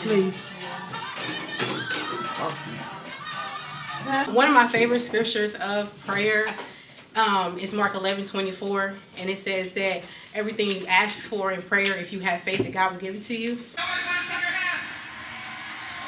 Please. Awesome. One of my favorite scriptures of prayer is Mark 11:24, and it says that everything you ask for in prayer, if you have faith, that God will give it to you. I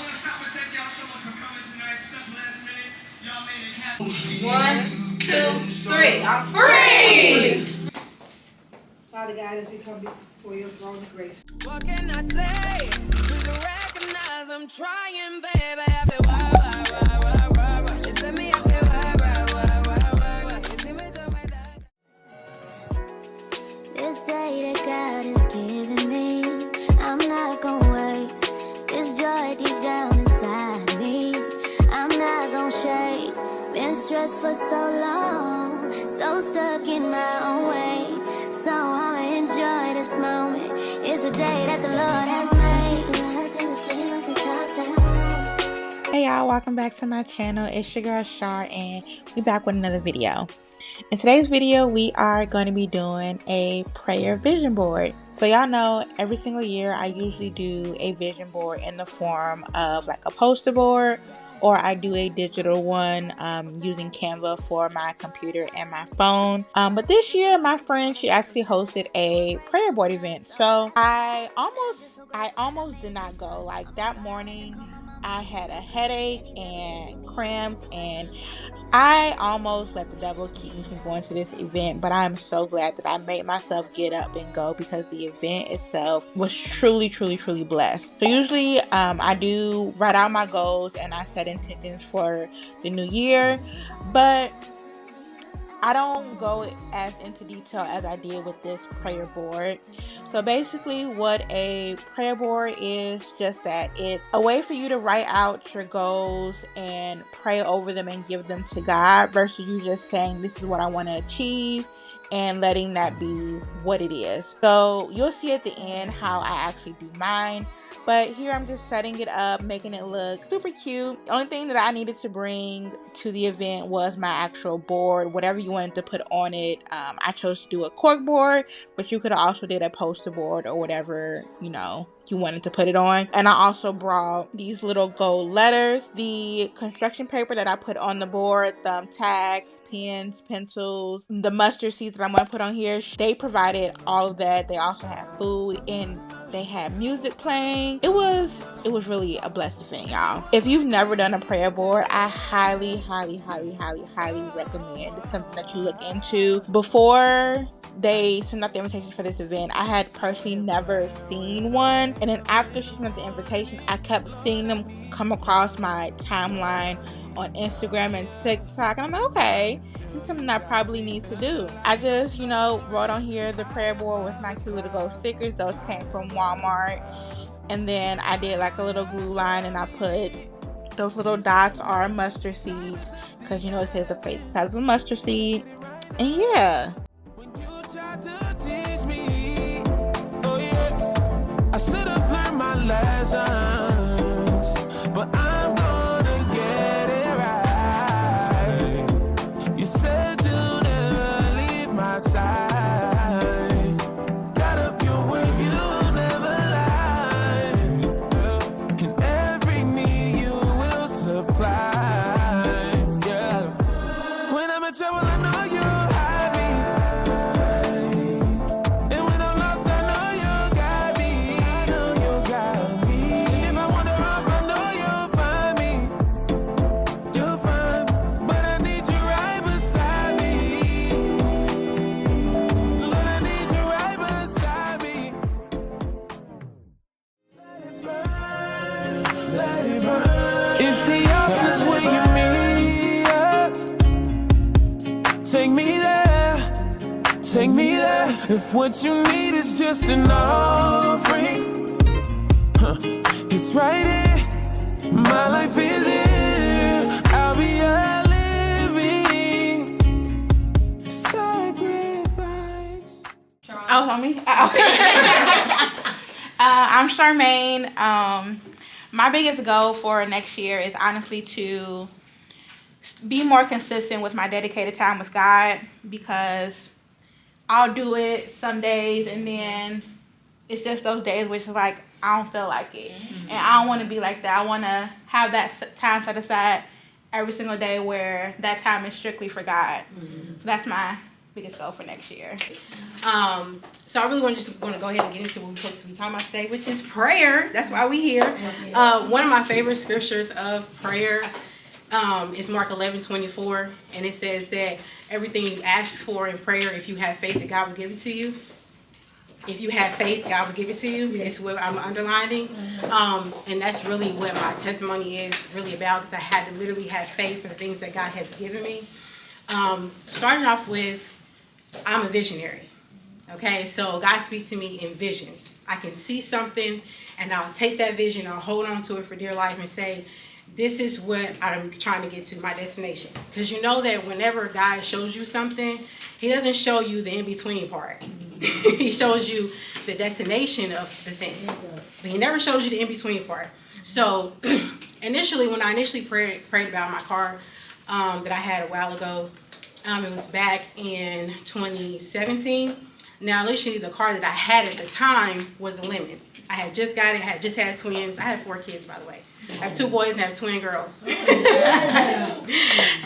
want to stop and thank y'all so much for coming tonight. Such last minute. Y'all made it happen. 1, 2, 3. I'm free. Father God, as we come before your throne of grace. What can I say? Please recognize I'm trying, baby. I feel why. It's in me, I feel why. You see me do my that. This day that God has given me, I'm not gonna waste this joy deep down inside me. I'm not gonna shake. Been stressed for so long, so stuck in my own way. So I'ma enjoy this moment. It's the day that the Lord has made. Hey y'all, welcome back to my channel. It's your girl Shar, and we back with another video. In today's video, we are going to be doing a prayer vision board. So y'all know every single year I usually do a vision board in the form of like a poster board, or I do a digital one using Canva for my computer and my phone. But this year my friend, she actually hosted a prayer board event. So I almost did not go. Like that morning I had a headache and cramps, and I almost let the devil keep me from going to this event, but I'm so glad that I made myself get up and go, because the event itself was truly blessed. So usually I do write out my goals and I set intentions for the new year, but I don't go as into detail as I did with this prayer board. So basically what a prayer board is, just that it's a way for you to write out your goals and pray over them and give them to God, versus you just saying this is what I want to achieve and letting that be what it is. So you'll see at the end how I actually do mine. But here I'm just setting it up, making it look super cute. The only thing that I needed to bring to the event was my actual board, whatever you wanted to put on it. I chose to do a cork board, but you could have also did a poster board or whatever, you know, you wanted to put it on. And I also brought these little gold letters, the construction paper that I put on the board, thumbtacks, pens, pencils, the mustard seeds that I'm going to put on here. They provided all of that. They also had food and they had music playing. It was really a blessed event, y'all. If you've never done a prayer board, I highly recommend. It's something that you look into. Before they sent out the invitation for this event, I had personally never seen one, and then after she sent out the invitation, I kept seeing them come across my timeline on Instagram and TikTok, and I'm like, okay, it's something I probably need to do. I just, you know, wrote on here the prayer board with my cute little gold stickers. Those came from Walmart. And then I did like a little glue line, and I put those little dots are mustard seeds, because you know it says the faith size of a mustard seed. And yeah. When you tried to teach me, oh yeah, I should have learned my lessons, but I'm gonna get it right. You said you'll never leave my side. Got up your word, you'll never lie. And every need you will supply. Yeah. When I'm in trouble, I know you hide me. And when I'm lost, I know you got me. I know you got me. If I wander off, I know you'll find me. You'll find me. But I need you right beside me. But I need you right beside me. Let it burn, let it burn. If the altar's where you meet us, take me there, take me there. If what you need is just an offering, it's right here. My life is here. I'll be a living sacrifice. Oh, on me? I'm Charmaine. My biggest goal for next year is honestly to be more consistent with my dedicated time with God, because I'll do it some days and then it's just those days which is like I don't feel like it. And I don't want to be like that. I want to have that time set aside every single day where that time is strictly for God. So that's my biggest goal for next year. So I really want to go ahead and get into what we're supposed to be talking about today, which is prayer. That's why we're here. One of my favorite scriptures of prayer is Mark 11:24, and it says that everything you ask for in prayer, if you have faith, that God will give it to you. If you have faith, God will give it to you. It's what I'm underlining. And that's really what my testimony is really about, because I had to literally have faith for the things that God has given me. Starting off with, I'm a visionary. Okay, so God speaks to me in visions. I can see something, and I'll take that vision, I'll hold on to it for dear life and say, this is what I'm trying to get to, my destination. Because you know that whenever God shows you something, he doesn't show you the in-between part. He shows you the destination of the thing. But he never shows you the in-between part. So initially, when I prayed about my car that I had a while ago, it was back in 2017. Now, literally, the car that I had at the time was a lemon. I had just got it, had just had twins. I had 4 kids, by the way. I have 2 boys and I have twin girls.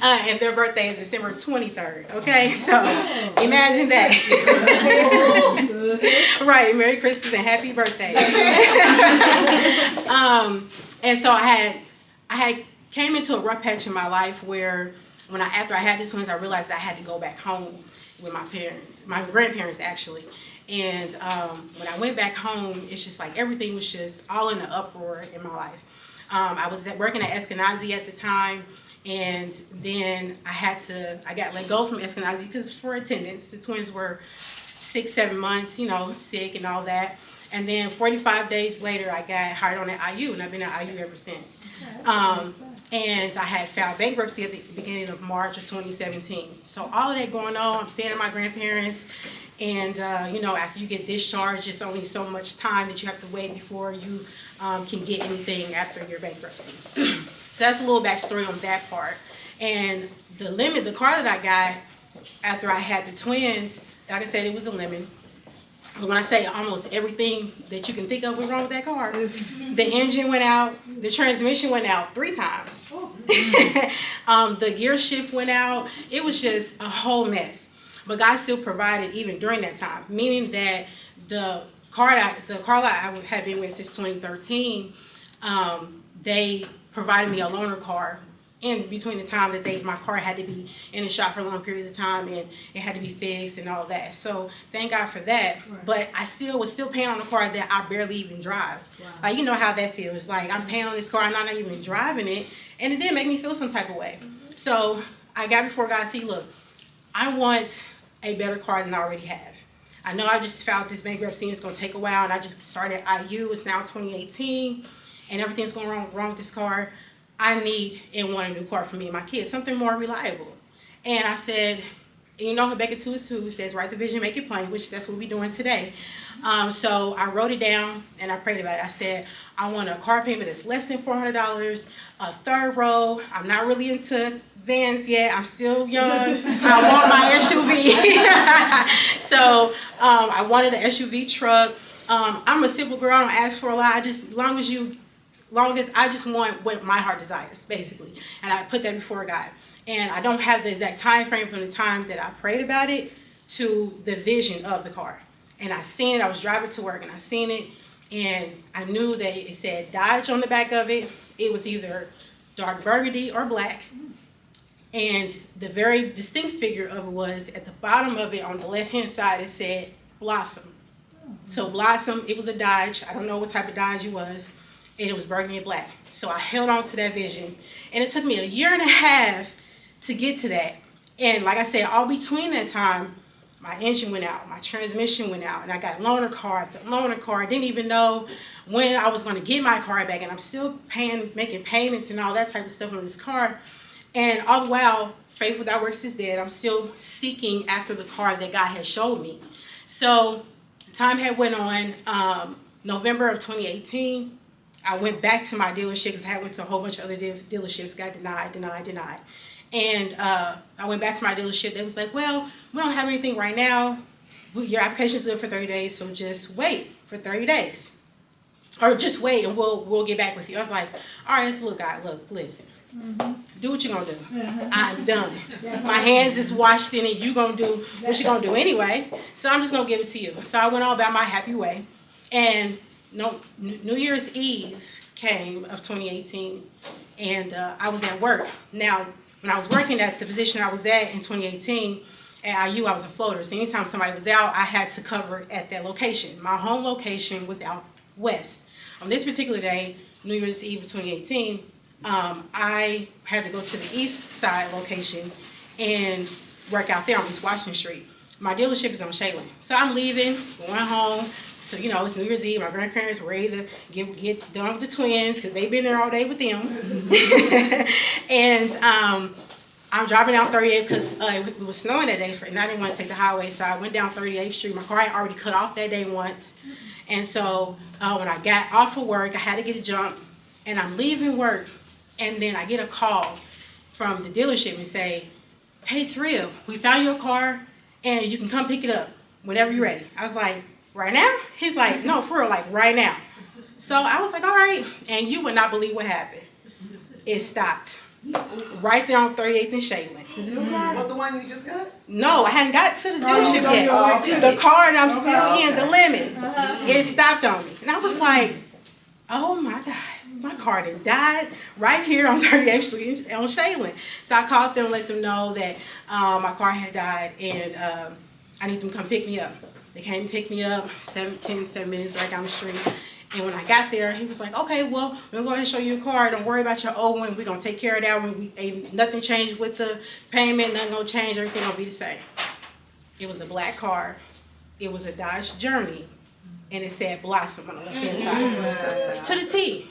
And their birthday is December 23rd. Okay, so imagine that. Right, Merry Christmas and Happy birthday. And so I had came into a rough patch in my life where after I had the twins, I realized that I had to go back home with my parents, my grandparents actually. And when I went back home, it's just like everything was just all in an uproar in my life. I was working at Eskenazi at the time, and then I got let go from Eskenazi because for attendance. The twins were 6-7 months, sick and all that. And then 45 days later, I got hired on at IU, and I've been at IU ever since. And I had filed bankruptcy at the beginning of March of 2017. So all of that going on, I'm staying at my grandparents. And, after you get discharged, it's only so much time that you have to wait before you can get anything after your bankruptcy. So that's a little backstory on that part. And the car that I got after I had the twins, like I said, it was a lemon. But when I say almost everything that you can think of was wrong with that car, the engine went out, the transmission went out 3 times. The gear shift went out. It was just a whole mess. But God still provided even during that time, meaning that the car I had been with since 2013, they provided me a loaner car in between the time that my car had to be in the shop for long periods of time, and it had to be fixed and all that. So thank God for that. Right. But I was still paying on a car that I barely even drive. Wow. Like, you know how that feels. Like, I'm paying on this car and I'm not even driving it, and it did make me feel some type of way. Mm-hmm. So I got before God, look, I want a better car than I already have. I know I just filed this bankruptcy and it's going to take a while, and I just started at IU. It's now 2018 and everything's going wrong with this car. I need and want a new car for me and my kids, something more reliable. And I said, Habakkuk 2:2 says, write the vision, make it plain, which that's what we're doing today. So I wrote it down and I prayed about it. I said, I want a car payment that's less than $400, a 3rd row. I'm not really into vans yet. I'm still young. I want my SUV. So I wanted an SUV truck. I'm a simple girl. I don't ask for a lot. Long as I just want what my heart desires, basically. And I put that before God. And I don't have the exact time frame from the time that I prayed about it to the vision of the car. And I seen it. I was driving to work and I seen it. And I knew that it said Dodge on the back of it. It was either dark burgundy or black. And the very distinct figure of it was at the bottom of it on the left-hand side, it said Blossom. So Blossom, it was a Dodge. I don't know what type of Dodge it was. And it was burgundy and black. So I held on to that vision. And it took me 1.5 years to get to that. And like I said, all between that time, my engine went out, my transmission went out, and I got loaner car after loaner car. I didn't even know when I was going to get my car back, and I'm still making payments and all that type of stuff on this car. And all the while, faith without works is dead. I'm still seeking after the car that God had showed me. So time had went on. November of 2018, I went back to my dealership because I went to a whole bunch of other dealerships, got denied. And I went back to my dealership. They was like, well, we don't have anything right now. Your application's good for 30 days, so just wait for 30 days. or just wait and we'll get back with you. I was like, all right, look, God, look, listen. Do what you're gonna do. I'm done. My hands is washed in it. You gonna do what you gonna do anyway. So I'm just gonna give it to you. So I went on about my happy way. And no, New Year's Eve came of 2018, and I was at work. Now, when I was working at the position I was at in 2018 at IU, I was a floater. So anytime somebody was out, I had to cover at that location. My home location was out west. On this particular day, New Year's Eve of 2018, I had to go to the east side location and work out there on East Washington Street. My dealership is on Shaylin. So I'm leaving, going home. So, you know, it's New Year's Eve. My grandparents were ready to get done with the twins because they've been there all day with them. And I'm driving down 38th because it was snowing that day, and I didn't want to take the highway. So I went down 38th Street. My car had already cut off that day once. And so when I got off of work, I had to get a jump. And I'm leaving work. And then I get a call from the dealership and say, hey, it's real. We found your car and you can come pick it up whenever you're ready. I was like, right now? He's like, no, for real, like right now. So I was like, all right. And you would not believe what happened. It stopped right there on 38th and Shaylin. The new car? What, the one you just got? No, I hadn't got to the dealership yet. The car that I'm still in, the lemon, it stopped on me. And I was like, oh my God. My car done died right here on 38th Street on Shaylin. So I called them, let them know that my car had died and I need them to come pick me up. They came and picked me up, 7 minutes right down the street. And when I got there, he was like, okay, well, we're going to go ahead and show you your car. Don't worry about your old one. We're going to take care of that one. Ain't nothing changed with the payment. Nothing going to change. Everything going to be the same. It was a black car. It was a Dodge Journey. And it said Blossom on the left-hand side. To the T.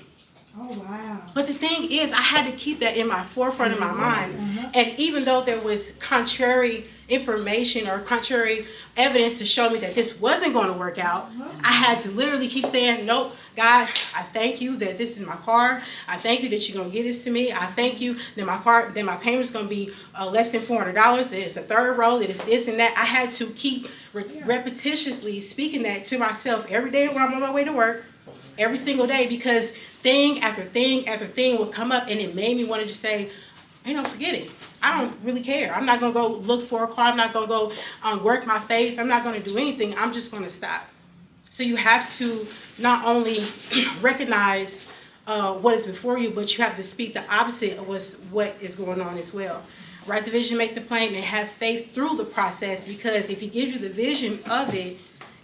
Oh, wow. But the thing is, I had to keep that in my forefront of my mind. And even though there was contrary information or contrary evidence to show me that this wasn't going to work out, I had to literally keep saying, nope, God, I thank you that this is my car. I thank you that you're going to give this to me. I thank you that my payment's going to be less than $400, that it's a third row, that it's this and that. I had to keep repetitiously speaking that to myself every day when I'm on my way to work, every single day, because thing after thing after thing would come up, and it made me want to just say, forget it. I don't really care. I'm not going to go look for a car. I'm not going to go work my faith. I'm not going to do anything. I'm just going to stop. So you have to not only recognize what is before you, but you have to speak the opposite of what is going on as well. Write the vision, make the plan, and have faith through the process, because if he gives you the vision of it,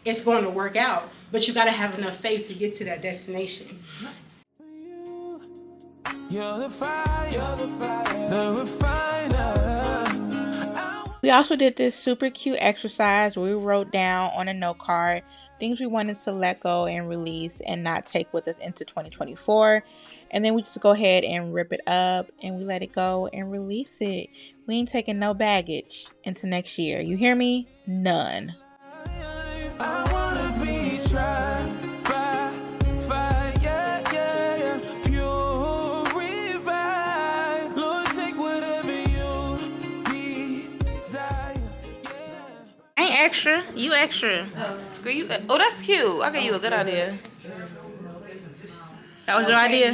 it's going to work out. But you got to have enough faith to get to that destination. You're the fire, the refiner. We also did this super cute exercise where we wrote down on a note card things we wanted to let go and release and not take with us into 2024. And then we just go ahead and rip it up and we let it go and release it. We ain't taking no baggage into next year. You hear me? None. I wanna be tried by fire, yeah. Purified. Lord, take whatever you desire, yeah. Ain't extra. You extra. Girl, that's cute. I gave you a good idea. That was your idea?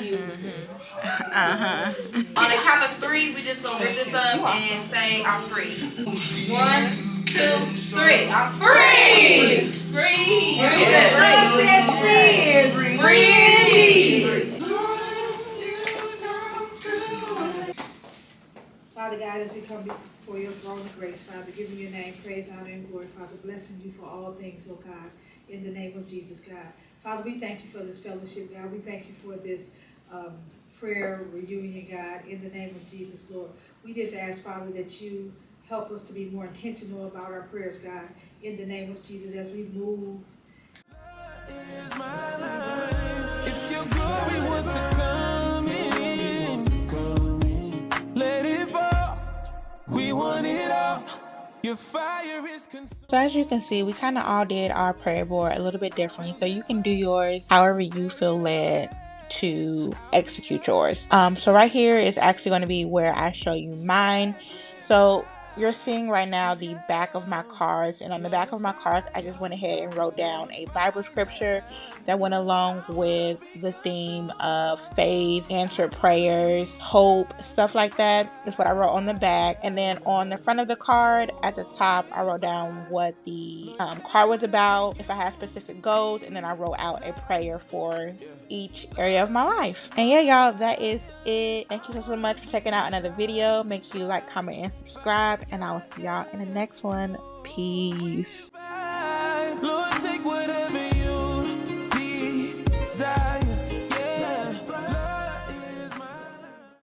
On the count of 3, we just gonna rip this up and say, I'm free. 1, 2, 3. I'm free! Free! Yes. Free! Free! Father God, as we come before your throne of grace, Father, giving your name praise, honor, and glory, Father, blessing you for all things, oh God, in the name of Jesus, God. Father, we thank you for this fellowship, God. We thank you for this prayer reunion, God, in the name of Jesus, Lord. We just ask, Father, that you help us to be more intentional about our prayers, God, in the name of Jesus, as we move. Is my life. If your glory wants to come in, let it fall. We want it all. Your fire is consuming. So as you can see, we kind of all did our prayer board a little bit differently. So you can do yours however you feel led to execute yours. So right here is actually going to be where I show you mine. So you're seeing right now the back of my cards, and on the back of my cards I just went ahead and wrote down a Bible scripture that went along with the theme of faith, answered prayers, hope, stuff like that. That's what I wrote on the back. And then on the front of the card at the top I wrote down what the card was about, if I had specific goals, and then I wrote out a prayer for each area of my life. And yeah, y'all, that is it. Thank you so much for checking out another video. Make sure you like, comment, and subscribe, and I will see y'all in the next one. Peace.